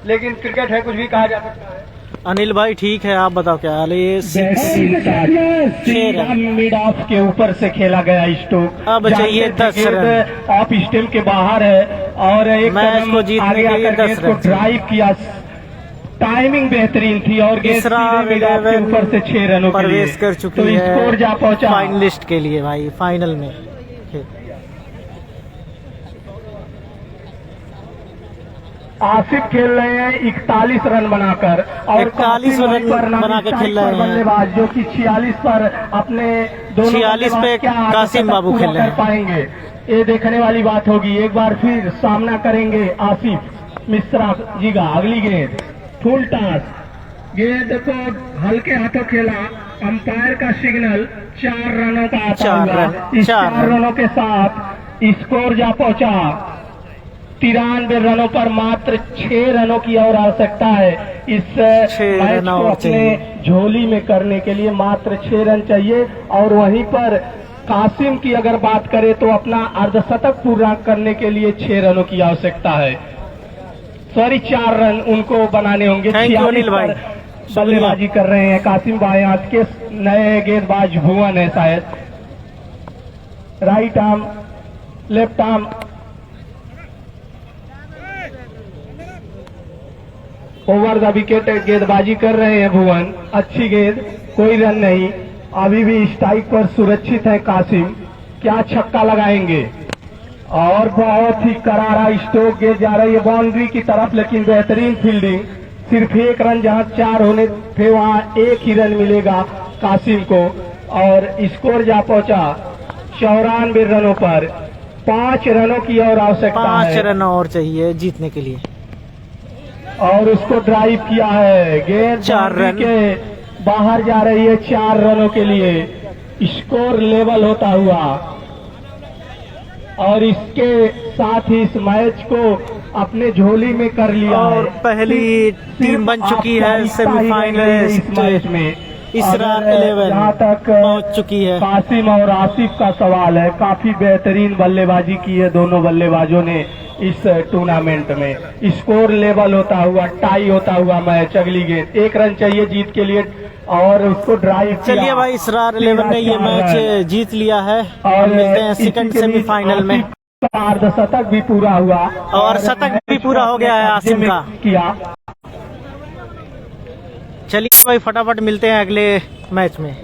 लेकिन क्रिकेट है, कुछ भी कहा जा सकता है। अनिल भाई ठीक है, आप बताओ क्या हाल है? ये मिड ऑफ के ऊपर से खेला गया स्ट्रोक। अब चाहिए 10 रन। ऑफ स्टंप के बाहर है और एक मैच कदम को जीतने आगे के लिए आकर 10 गेंद को रन। ड्राइव किया। टाइमिंग बेहतरीन थी और गेंद इसरार सीधे मिड ऑफ के 11 ऊपर से 6 रनों के लिए प्रवेश कर चुकी तो है स्कोर जा पहुंचा। फाइनलिस्ट के लिए भाई, फाइनल में। आसिफ खेल रहे हैं 41 रन बनाकर और 41 रन बना के खेल रहे हैं। बल्लेबाज जो कि 46 पर अपने दोनों 46 पे बल्लेबाज क्या कासिम शतक बाबू पूरा खेल रहे कर हैं। पाएंगे, ये देखने वाली बात होगी। एक बार फिर सामना करेंगे आसिफ मिश्रा जी का। अगली गेंद फुल टॉस, गेंद को हल्के हाथों खेला। अंपायर का सिग्नल 4 रनों का आता 4 हुआ। रन, इस 4 4 रनों के साथ स्कोर जा पहुंचा 93 रनों पर। मात्र 6 रनों की और आवश्यकता है इस 6 मैच रन को और अपने चाहिए। झोली में करने के लिए मात्र 6 रन चाहिए। और वहीं पर कासिम की अगर बात करें तो अपना अर्धशतक पूरा करने के लिए 6 रनों की आवश्यकता है। सॉरी 4 रन उनको बनाने होंगे। थैंक यू अनिल भाई, बल्लेबाजी कर रहे हैं कासिम भाई। आज के नए गेंदबाज भुवन है शायद। Right arm left arm over the wicket गेंदबाजी कर रहे हैं भुवन। अच्छी गेंद, कोई रन नहीं। अभी भी स्ट्राइक पर सुरक्षित है कासिम। क्या छक्का लगाएंगे और बहुत ही करारा स्ट्रोक गेंद जा रही है बाउंड्री की तरफ, लेकिन बेहतरीन फील्डिंग। सिर्फ 1 रन जहां 4 होने थे वहां 1 ही रन मिलेगा कासिम को और स्कोर जा पहुंचा 94 रनों पर। 5 रनों की और आवश्यकता 5 है रन और चाहिए जीतने के लिए। और उसको ड्राइव किया है। गेंद 4 रन के बाहर जा रही है 4 रनों के लिए। स्कोर लेवल होता हुआ और इसके साथ ही इस मैच को अपने झोली में कर लिया और है। पहली टीम बन चुकी है सेमीफाइनलिस्ट इस मैच में। इसरार अगर 11 जहाँ तक पहुंच चुकी है। कासिम और आसिफ का सवाल है, काफी बेहतरीन बल्लेबाजी की है दोनों बल्लेबाजों ने इस टूर्नामेंट में। स्कोर लेवल होता हुआ, टाई होता हुआ मैच। अगली गेंद 1 रन चाहिए जीत के लिए और उसको ड्राइव किया। चलिए भाई, इसरार 11 ने ये मैच जीत लिया है और मिलते हैं सेकंड सेमीफाइनल में। अर्धशतक भी पूरा हुआ और शतक भी पूरा हो गया है आसिम का। किया। चलिए भाई, फटाफट मिलते हैं अगले मैच में।